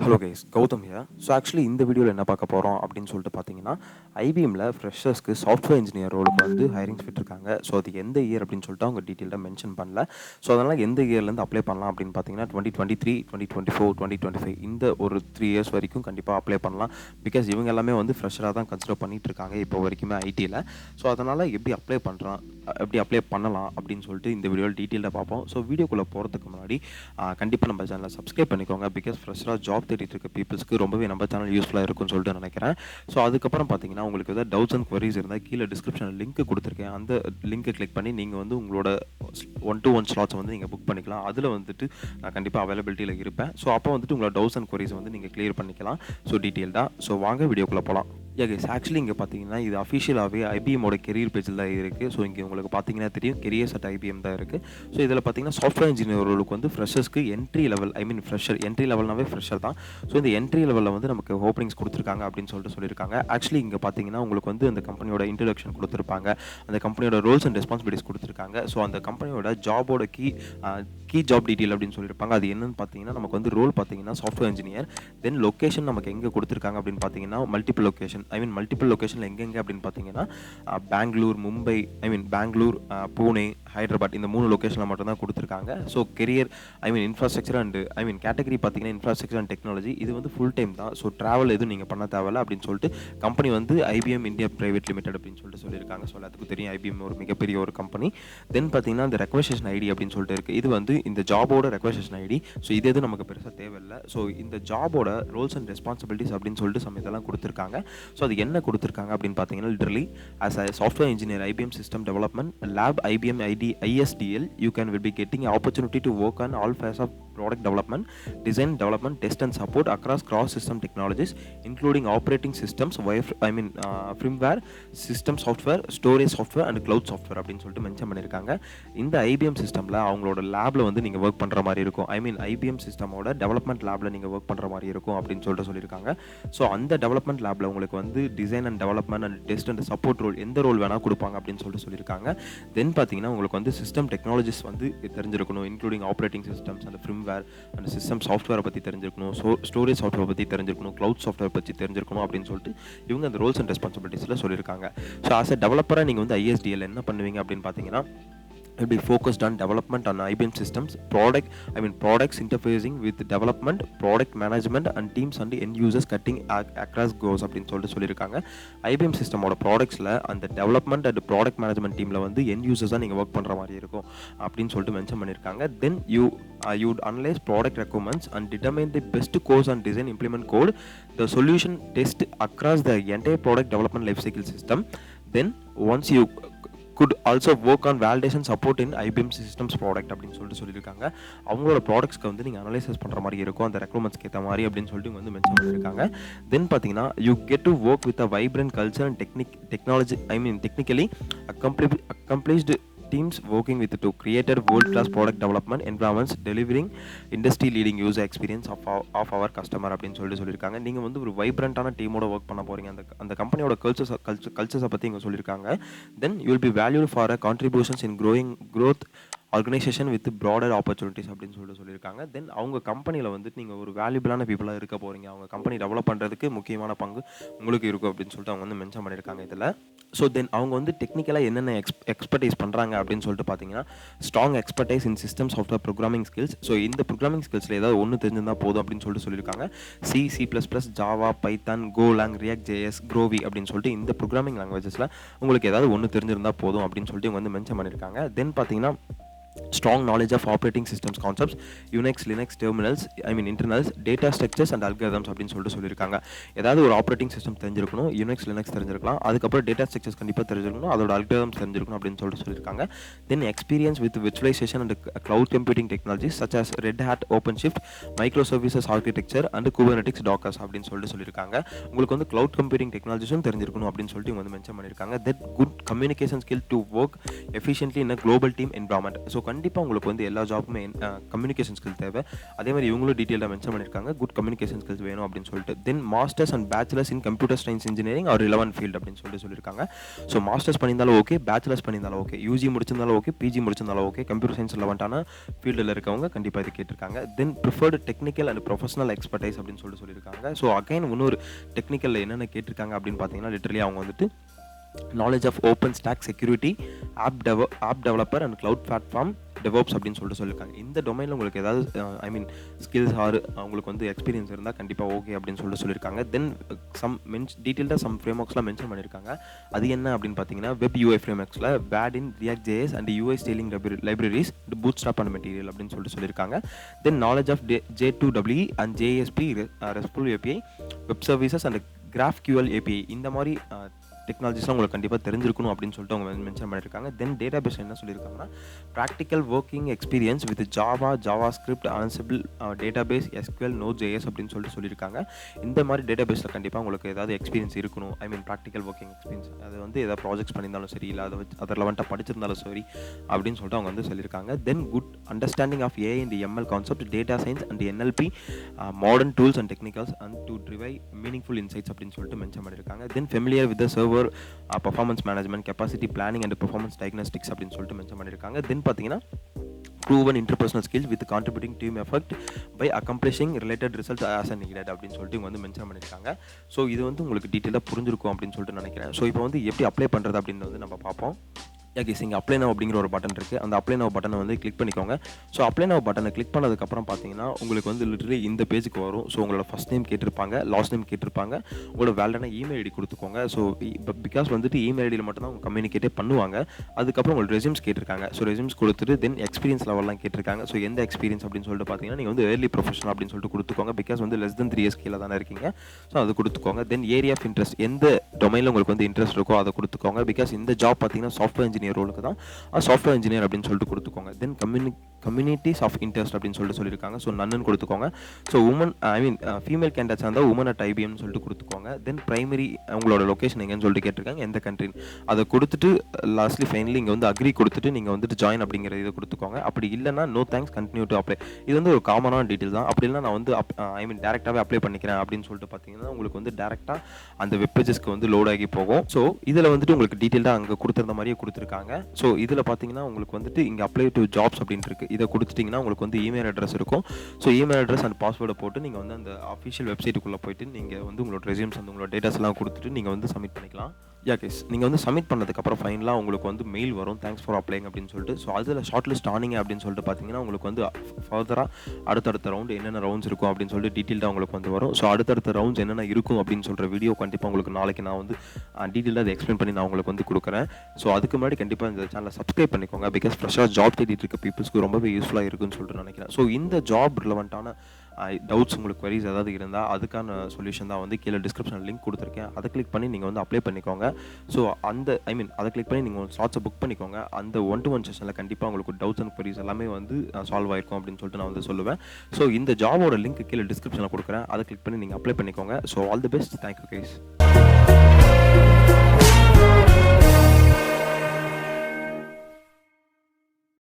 Hello guys, Gautham here. So actually இந்த வீடியோவில் என்ன பார்க்க போகிறோம் அப்படின்னு சொல்லிட்டு பார்த்தீங்கன்னா, ஐபிஎம்மில் ஃப்ரெஷர்ஸ்க்கு சாஃப்ட்வேர் இன்ஜினியர் ரோலுக்கு வந்து ஹைரிங்ஸ் விட்டுருக்காங்க. ஸோ அது எந்த இயர் அப்படின்னு சொல்லிட்டு அவங்க டீட்டெயிலாக மென்ஷன் பண்ணல. ஸோ அதனால் எந்த இயர்லேருந்து அப்ளை பண்ணலாம் அப்படின்னு பார்த்தீங்கன்னா 2023, 2024, 2025 இந்த ஒரு 3 இயர்ஸ் வரைக்கும் கண்டிப்பாக அப்ளை பண்ணலாம். பிகாஸ் இவங்க எல்லாமே வந்து ஃப்ரெஷராக தான் கன்சிடர் பண்ணிட்டு இருக்காங்க இப்போ வரைக்குமே ஐடியில். ஸோ அதனால் எப்படி அப்ளை பண்ணலாம் அப்படின்னு சொல்லிட்டு இந்த வீடியோவில் டீட்டெயிலாக பார்ப்போம். ஸோ வீடியோக்குள்ளே போகிறதுக்கு முன்னாடி கண்டிப்பாக நம்ம சேனலை சப்ஸ்கிரைப் பண்ணிக்கோங்க. பிகாஸ் ஃப்ரெஷராக ஜாப் தேடிட்டு இருக்க பீப்புள்ஸ்க்கு ரொம்பவே நம்ம சேனல் யூஸ்ஃபுல்லாக இருக்கும்னு சொல்லிட்டு நினைக்கிறேன். ஸோ அதுக்கப்புறம் பார்த்தீங்கன்னா உங்களுக்கு ஏதாவது டவுட்ஸ் அண்ட் குவரிஸ் இருந்தால் கீழே டிஸ்கிரிப்ஷனில் லிங்க் கொடுத்துருக்கேன். அந்த லிங்க்கை கிளிக் பண்ணி நீங்கள் வந்து உங்களோட 1-to-1 ஸ்லாட்ஸை வந்து நீங்கள் புக் பண்ணிக்கலாம். அதில் வந்துட்டு நான் கண்டிப்பாக அவைலபிலிட்டியில் இருப்பேன். ஸோ அப்போ வந்துட்டு உங்களோட டவுட்ஸ் அண்ட் குவரிஸை வந்து நீங்கள் கிளியர் பண்ணிக்கலாம். ஸோ டீட்டெயில்டாக. ஸோ வாங்க வீடியோக்குள்ளே போகலாம். கைஸ், ஆக்சுவலி இங்கே பார்த்தீங்கன்னா இது அஃபிஷியலாகவே ஐபிஎம்மோட கெரியர் பேஜில் தான் இருக்குது. ஸோ இங்கே உங்களுக்கு பார்த்தீங்கன்னா தெரியும் கெரியர்ஸ் அட் ஐபிஎம் தான் இருக்குது. ஸோ இதில் பார்த்தீங்கன்னா சாஃப்ட்வேர் இன்ஜினியர் ரோலுக்கு வந்து ஃப்ரெஷர்ஸ்க்கு என்ட்ரி லெவல், என்ட்ரி லெவல்னாவே ஃப்ரெஷர் தான். ஸோ இந்த என்ட்ரி லெவலில் வந்து நமக்கு ஓப்பனிங்ஸ் கொடுத்துருக்காங்க அப்படின்னு சொல்லியிருக்காங்க. ஆக்சுவலி இங்கே பார்த்தீங்கன்னா உங்களுக்கு வந்து அந்த கம்பெனியோட இன்ட்ரடக்ஷன் கொடுத்துருப்பாங்க, அந்த கம்பெனியோட ரோல்ஸ் அண்ட் ரெஸ்பான்சிபிலிட்டிஸ் கொடுத்துருக்காங்க. ஸோ அந்த கம்பெனியோட ஜாபோட கீ ஜாப் டீட்டெயில் அப்படின்னு சொல்லியிருப்பாங்க. அது என்னன்னு பார்த்தீங்கன்னா நமக்கு வந்து ரோல் பார்த்தீங்கன்னா சாஃப்ட்வேர் இன்ஜினியர். தென் லொக்கேஷன் நமக்கு எங்கே கொடுத்துருக்காங்க அப்படின்னு பார்த்தீங்கன்னா மல்டிபிள் லொக்கேஷனில் எங்கெங்கே அப்படின்னு பார்த்தீங்கன்னா பெங்களூர், மும்பை, பெங்களூர், பூனே, ஹைதராபாத் இந்த 3 லொக்கேஷனில் மட்டும்தான் கொடுத்துருக்காங்க. So career infrastructure and category பார்த்தீங்கன்னா இன்ஃப்ராஸ்ட்ரக்சர் அண்ட் டெக்னாலஜி. இது வந்து ஃபுல் டைம் தான். ஸோ ட்ராவல் எதுவும் நீங்கள் பண்ண தேவையில்ல அப்படின்னு சொல்லிட்டு கம்பெனி வந்து ஐபிஎம் இந்தியா பிரைவேட் லிமிடெட் அப்படின்னு சொல்லியிருக்காங்க. ஸோ எல்லாத்துக்கும் தெரியும் ஐபிஎம் ஒரு மிகப்பெரிய ஒரு கம்பெனி. தென் பார்த்தீங்கன்னா இந்த ரெக்வெஸ்டேஷன் ஐடி அப்படின்னு சொல்லிட்டு இருக்குது. இது வந்து இந்த ஜாபோட ரெக்வெஸ்டேஷன் ஐடி. ஸோ இது எதுவும் நமக்கு பெருசாக தேவையில்லை. ஸோ இந்த ஜாபோட ரோல்ஸ் அண்ட் ரெஸ்பான்சிபிலிட்டிஸ் அப்படின்னு சொல்லிட்டு இதெல்லாம் கொடுத்துருக்காங்க. ஸோ அது என்ன கொடுத்துருக்காங்க அப்படின்னு பார்த்தீங்கன்னா literally as a software engineer IBM system development lab IBM ISDL you can will be getting an opportunity to work on all phases of product development, design, development, test and support across cross system technologies including operating systems, firmware, system software, storage software and cloud software அப்படின்னு சொல்லிட்டு mention பண்ணியிருக்காங்க. இந்த IBM சிஸ்டமில் அவங்களோட லேபில் வந்து நீங்கள் work பண்ணுற மாதிரி இருக்கும். ஐபிஎம் சிஸ்டமோட டெவலப்மெண்ட் லேபில் நீங்கள் ஒர்க் பண்ணுற மாதிரி இருக்கும் அப்படின்னு சொல்லியிருக்காங்க. ஸோ அந்த டெவலப்மெண்ட் லேபில் உங்களுக்கு வந்து design and development and test and support role எந்த ரோல் வேணால் கொடுப்பாங்க அப்படின்னு சொல்லியிருக்காங்க. தென் பார்த்தீங்கன்னா உங்களுக்கு வந்து சிஸ்டம் டெக்னாலஜிஸ் வந்து தெரிஞ்சிருக்கணும், including operating systems and firmware and system சாஃப்ட்வேரை பற்றி தெரிஞ்சிருக்கணும், ஸ்டோரேஜ் சாஃப்ட்வேர் பற்றி தெரிஞ்சிருக்கணும், க்ளவுட் சாஃப்ட்வேர் பற்றி தெரிஞ்சிருக்கணும் அப்படின்னு சொல்லிட்டு இவங்க அந்த ரோல்ஸ் அண்ட் ரெஸ்பான்சிபிலிட்டிஸில் சொல்லியிருக்காங்க. ஸோ ஆஸ் அ டெவலப்பராக நீங்கள் வந்து ISDL என்ன பண்ணுவீங்க அப்படின்னு பார்த்தீங்கன்னா will be focused on development on IBM systems, products interfacing with development, product management and teams and end users cutting across goals அப்படின்னு சொல்லியிருக்காங்க. IBM சிஸ்டமோட ப்ராடக்ட்ஸில் அந்த டெவலப்மெண்ட் அண்ட் ப்ராடக்ட் மேனேஜ்மெண்ட் டீமில் வந்து எண்ட் யூசர்ஸாக நீங்கள் ஒர்க் பண்ணுற மாதிரி இருக்கும் அப்படின்னு சொல்லிட்டு மென்ஷன் பண்ணியிருக்காங்க. தென் you'd analyze product requirements and determine the best course and design, implement code, the solution test across the entire product development lifecycle system. Then once you could also work on validation support in IBM systems product அப்படின்னு சொல்லியிருக்காங்க. அவங்களோட ப்ராடக்ட்ஸ்க்கு வந்து நீங்கள் analysis பண்ணுற மாதிரி இருக்கும் அந்த ரெக்ரூட்மெண்ட்ஸ்க்கு ஏற்ற மாதிரி அப்படின்னு சொல்லிட்டு வந்து மென்ஷன் பண்ணியிருக்காங்க. தென் பார்த்தீங்கன்னா you get to work with a vibrant culture and technology technically accomplished teams working with to create a world-class product development environments delivering industry-leading user experience of our customer அப்படின்னு சொல்லியிருக்காங்க. நீங்கள் வந்து ஒரு வைப்ரண்ட்டான டீமோட ஒர்க் பண்ண போகிறீங்க. அந்த கம்பெனியோட கல்ச்சர்ஸை பற்றி இங்கே சொல்லியிருக்காங்க. Then you will be valued for a contributions in growth organisation with broader opportunities அப்படின்னு சொல்லியிருக்காங்க. தென் அவங்க கம்பெனியில் வந்துட்டு நீங்கள் ஒரு வேல்யூபிளான பீப்புளாக இருக்க போகிறீங்க. அவங்க கம்பெனி டெவலப் பண்ணுறதுக்கு முக்கியமான பங்கு உங்களுக்கு இருக்கும் அப்படின்னு சொல்லிட்டு அவங்க வந்து மென்ஷன் பண்ணியிருக்காங்க இதில். ஸோ தென் அவங்க வந்து டெக்னிக்கலாக என்னென்ன எக்ஸ்பர்டைஸ் பண்ணுறாங்க அப்படின்னு சொல்லிட்டு பார்த்தீங்கன்னா strong expertise in system software programming skills. So இந்த ப்ரோக்ராமிங் ஸ்கில்ஸில் ஏதாவது ஒன்று தெரிஞ்சிருந்தால் போதும் அப்படின்னு சொல்லியிருக்காங்க. C++, Java, Python, Golang, React JS, Groovy அப்படின்னு சொல்லிட்டு இந்த ப்ரோக்ராமிங் லாங்குவேஜஸில் உங்களுக்கு ஏதாவது ஒன்று தெரிஞ்சிருந்தால் போதும் அப்படின்னு சொல்லிட்டு இவங்க வந்து மென்ஷன் பண்ணியிருக்காங்க. தென் பார்த்தீங்கன்னா strong knowledge of operating systems concepts, Unix, Linux, terminals, internals, data structures and algorithms அப்படின்னு சொல்லியிருக்காங்க. ஏதாவது ஒரு ஆப்ரேட்டிங் சிஸ்டம் தெரிஞ்சிருக்கணும், Unix, Linux தெரிஞ்சிருக்கலாம், அதுக்கப்புறம் டேட்டா ஸ்ட்ரக்சர்ஸ் கண்டிப்பாக தெரிஞ்சிருக்கணும், அதோட அல்காரிதம்ஸ் தெரிஞ்சிருக்கணும் அப்படின்னு சொல்லியிருக்காங்க. தென் experience with virtualisation and cloud computing technologies such as Red Hat, OpenShift, microservices architecture and Kubernetes, Dockers அப்படின்னு சொல்லியிருக்காங்க. உங்களுக்கு வந்து cloud computing technologiesம் தெரிஞ்சிருக்கணும் அப்படின்னு சொல்லிட்டு இவங்க வந்து மென்ஷன் பண்ணியிருக்காங்க. That good communication skill to work efficiently in a global team environment. So கண்டிப்பாக உங்களுக்கு வந்து எல்லா ஜாப்புமே கம்யூனிகேஷன் ஸ்கில் தேவை. அதே மாதிரி இவங்களும் டீட்டெயிலாக மென்ஷன் பண்ணியிருக்காங்க குட் கம்யூனிகேஷன் ஸ்கில்ஸ் வேணும் அப்படின்னு சொல்லிட்டு. Then masters and bachelors in computer science engineering or relevant field அப்படின்னு சொல்லியிருக்காங்க. ஸோ மாஸ்டர்ஸ் பண்ணியிருந்தாலும் ஓகே, பேச்சுலர்ஸ் பண்ணியிருந்தாலும் ஓகே, யூஜி முடிச்சிருந்தாலும் ஓகே, பிஜி முடிச்சிருந்தாலும் ஓகே, கம்ப்யூட்டர் சயின்ஸ் ரிலவெண்ட்டான ஃபீல்டில் இருக்கவங்க கண்டிப்பாக இது கேட்டிருக்காங்க. Then preferred technical and professional expertise அப்படின்னு சொல்லியிருக்காங்க. ஸோ அகைன் இன்னொரு டெக்னிக்கலில் என்னென்ன கேட்டிருக்காங்க அப்படின்னு பார்த்தீங்கன்னா லிட்டரலி அவங்க வந்துட்டு knowledge of open stack security, app developer and cloud platform DevOps அப்படின்னு சொல்லியிருக்காங்க. இந்த டொமைனில் உங்களுக்கு ஏதாவது ஸ்கில்ஸ் உங்களுக்கு வந்து எக்ஸ்பீரியன்ஸ் இருந்தால் கண்டிப்பாக ஓகே அப்படின்னு சொல்லியிருக்காங்க. தென் டீட்டெயில்டாக சம் ஃப்ரேம் ஒர்க்ஸ்லாம் மென்ஷன் பண்ணியிருக்காங்க. அது என்ன அப்படின்னு பார்த்தீங்கன்னா வெப் யூஐ ஃப்ரேம் ஒர்க்ஸில் based in React JS and UI styling libraries Bootstrap and material அப்படின்னு சொல்லியிருக்காங்க. Then knowledge of J2EE and JSP RESTful API, web services and GraphQL API இந்த மாதிரி டெக்னாலஜிஸ்லாம் உங்களுக்கு கண்டிப்பாக தெரிஞ்சிருக்கணும் அப்படின்னு சொல்லிட்டு அவங்க மென்ஷன் பண்ணியிருக்காங்க. தென் டேட்டா பேஸ் என்ன சொல்லியிருக்காங்கன்னா practical working experience with JavaScript Ansible database SQL Node.js அப்படின்னு சொல்லியிருக்காங்க. இந்த மாதிரி டேட்டா பேஸில் கண்டிப்பாக உங்களுக்கு ஏதாவது எக்ஸ்பீரியன்ஸ் இருக்கணும். ப்ராக்டிக்கல் ஒர்க்கிங் எக்ஸ்பீரியன்ஸ் அது வந்து ஏதாவது ப்ராஜெக்ட்ஸ் பண்ணியிருந்தாலும் சரி, இல்லை அதில் வந்துட்டு படிச்சிருந்தாலும் சரி அப்படின்னு சொல்லிட்டு அவங்க வந்து சொல்லியிருக்காங்க. Then good understanding of AI and ML concept, data science and NLP, modern tools and technicals and to derive meaningful insights அப்படின்னு சொல்லிட்டு மென்ஷன் பண்ணியிருக்காங்க. Then familiar with server performance management, capacity planning and performance diagnostics அப்படின்னு சொல்லிட்டு mention பண்ணியிருக்காங்க. தென் பார்த்தீங்கன்னா proven interpersonal skills with contributing team effect by accomplishing related results as needed அப்படின்னு சொல்லிட்டு இவங்க வந்து மென்ஷன் பண்ணியிருக்காங்க. ஸோ இது வந்து உங்களுக்கு டீட்டெயிலாக புரிஞ்சிருக்கும் அப்படின்னு சொல்லிட்டு நினைக்கிறேன். ஸோ இப்போ வந்து எப்படி அப்ளை பண்ணுறது அப்படின்னு வந்து நம்ம பார்ப்போம். கேஸ் இங்கே அப்ளை நவ் அப்படிங்கிற ஒரு பட்டன் இருக்குது. அந்த அப்ளை நவ் பட்டனை வந்து கிளிக் பண்ணிக்கோங்க. ஸோ அப்ளை நவ் பட்டனை கிளிக் பண்ணதுக்கப்புறம் பார்த்தீங்கன்னா உங்களுக்கு வந்து லிட்டரலி இந்த பேஜுக்கு வரும். ஸோ உங்களோட ஃபஸ்ட் நேம் கேட்டிருப்பாங்க, லாஸ்ட் நேம் கேட்டிருப்பாங்க, உங்களோட வேலிடான இமெயில் ஐடி கொடுத்துக்கோங்க. ஸோ பிகாஸ் வந்துட்டு இமெயில் ஐடியில் மட்டும் தான் அவங்க கம்யூனிகேட்டே பண்ணுவாங்க. அதுக்கப்புறம் உங்களுக்கு ரெஸ்யூம்ஸ் கேட்டிருக்காங்க. ஸோ ரெஸ்யூம்ஸ் கொடுத்துட்டு தென் எக்ஸ்பீரியன்ஸ் லெவல்லாம் கேட்டிருக்காங்க. ஸோ எந்த எக்ஸ்பீரியன்ஸ் அப்படின்னு சொல்லிட்டு பார்த்தீங்கன்னா நீங்கள் வந்து ஏர்லி ப்ரொஃபஷனல் அப்படின்னு சொல்லிட்டு கொடுத்துக்கோங்க. பிகாஸ் வந்து less than 3 years கீழே தானே இருக்கீங்க. ஸோ அது கொடுத்துக்கோங்க. தென் ஏரியா ஆஃப் இன்ட்ரெஸ்ட், எந்த டொமைனில் உங்களுக்கு வந்து இன்ட்ரெஸ்ட் இருக்கோ அதை கொடுத்துக்கோங்க. பிகாஸ் இந்த ஜாப் பார்த்தீங்கன்னா சாஃப்ட்வேர் இன்ஜினியர் ரோலுக்கு தான், சாஃப்ட்வேர் இன்ஜினியர் அப்படின்னு சொல்லிட்டு கொடுத்துக்கோங்க. தென் கம்யூனிட்டிஸ் ஆஃப் இன்ட்ரெஸ்ட் அப்படின்னு சொல்லியிருக்காங்க. ஸோ நன்னு கொடுத்துக்கோங்க. ஸோ உமன் ஃபீமேல் கேண்டிடேட்ஸ் இருந்தால் உமன் அட் IBM சொல்லிட்டு கொடுத்துக்கோங்க. தென் பிரைமரி உங்களோட லொக்கேஷன் எங்கன்னு சொல்லிட்டு கேட்டிருக்காங்க, எந்த கண்ட்ரின்னு அதை கொடுத்துட்டு லாஸ்ட்லி ஃபைனலி இங்கே வந்து அக்ரி கொடுத்துட்டு நீங்கள் வந்துட்டு ஜாயின் அப்படிங்கிற இதை கொடுத்துக்கோங்க. அப்படி இல்லைனா no thanks continue to apply. இது வந்து ஒரு காமனான டீட்டெயில் தான். அப்படி இல்லை நான் வந்து டேரெக்டாகவே அப்ளை பண்ணிக்கிறேன் அப்படின்னு சொல்லிட்டு பார்த்தீங்கன்னா உங்களுக்கு வந்து டேரெக்டாக அந்த வெப் பேஜஸ்க்கு வந்து லோட் ஆகி போகும். ஸோ இதில் வந்துட்டு உங்களுக்கு டீட்டெயிலாக அங்கே கொடுத்துருந்த மாதிரியே கொடுத்துருக்காங்க. ஸோ இதில் பார்த்தீங்கன்னா உங்களுக்கு வந்துட்டு இங்கே அப்ளை டு ஜாப்ஸ் அப்படின்ட்டு இருக்குது. இதை கொடுத்துட்டிங்கன்னா உங்களுக்கு வந்து இமெயில் அட்ரஸ் இருக்கும். ஸோ இமெயில் அட்ரஸ் அண்ட் பாஸ்வேர்டை போட்டு நீங்கள் வந்து அந்த அஃபிஷியல் வெப்சைட்டுக்குள்ளே போயிட்டு நீங்கள் வந்து உங்களோட ரெஸ்யூம்ஸ் அந்த உங்களோட டேட்டாஸ் எல்லாம் கொடுத்துட்டு நீங்கள் வந்து சப்மிட் பண்ணிக்கலாம். கேஸ் நீங்கள் வந்து சப்மிட் பண்ணதுக்கப்புறம் ஃபைனலாக உங்களுக்கு வந்து மெயில் வரும், தேங்க்ஸ் ஃபார் அப்ளைங் அப்படின்னு சொல்லிட்டு. ஸோ அதில் ஷார்ட் லிஸ்ட் ஆனிங்க அப்படின்னு சொல்லிட்டு பார்த்தீங்கன்னா உங்களுக்கு வந்து ஃபர்தராக அடுத்தடுத்த ரவுண்டு என்னென்ன ரவுண்ட்ஸ் இருக்கும் அப்படின்னு சொல்லிட்டு டீட்டெயிலாக உங்களுக்கு வந்து வரும். ஸோ அடுத்தடுத்த ரவுண்ட்ஸ் என்னென்ன இருக்கும் அப்படின்னு சொல்கிற வீடியோ கண்டிப்பாக உங்களுக்கு நாளைக்கு நான் வந்து டீட்டெயிலாக அதை எக்ஸ்பிளைன் பண்ணி நான் உங்களுக்கு வந்து கொடுக்குறேன். ஸோ அதுக்கு முன்னாடி கண்டிப்பாக இந்த சேனலை சப்ஸ்கிரைப் பண்ணிக்கோங்க. பிகாஸ் ஃப்ரெஷ்ஷாக ஜாப் தேடிட்டு இருக்க பீப்புள்ஸ்க்கு ரொம்பவே யூஸ்ஃபுல்லாக இருக்குன்னு சொல்லிட்டு நினைக்கிறேன். ஸோ இந்த ஜாப் ரிலவெண்ட்டான டவுட்ஸ் உங்களுக்கு queries ஏதாவது இருந்தால் அதுக்கான சொல்யூஷன் தான் வந்து கீழே டிஸ்கிரிப்ஷனில் லிங்க் கொடுத்துருக்கேன். அதை கிளிக் பண்ணி நீங்கள் வந்து அப்ளை பண்ணிக்கோங்க. ஸோ அந்த அதை கிளிக் பண்ணி நீங்கள் ஸ்லாட்ஸை புக் பண்ணிக்கோங்க. அந்த 1-to-1 செஷனில் கண்டிப்பாக உங்களுக்கு டவுட்ஸ் அண்ட் queries எல்லாமே வந்து சால்வ் ஆயிருக்கும் அப்படின்னு சொல்லிட்டு நான் வந்து சொல்லுவேன். ஸோ இந்த ஜாபோட லிங்க் கீழே டிஸ்கிரிப்ஷனில் கொடுக்குறேன். அதை கிளிக் பண்ணி நீங்கள் அப்ளை பண்ணிக்கோங்க. So all the best. Thank you guys.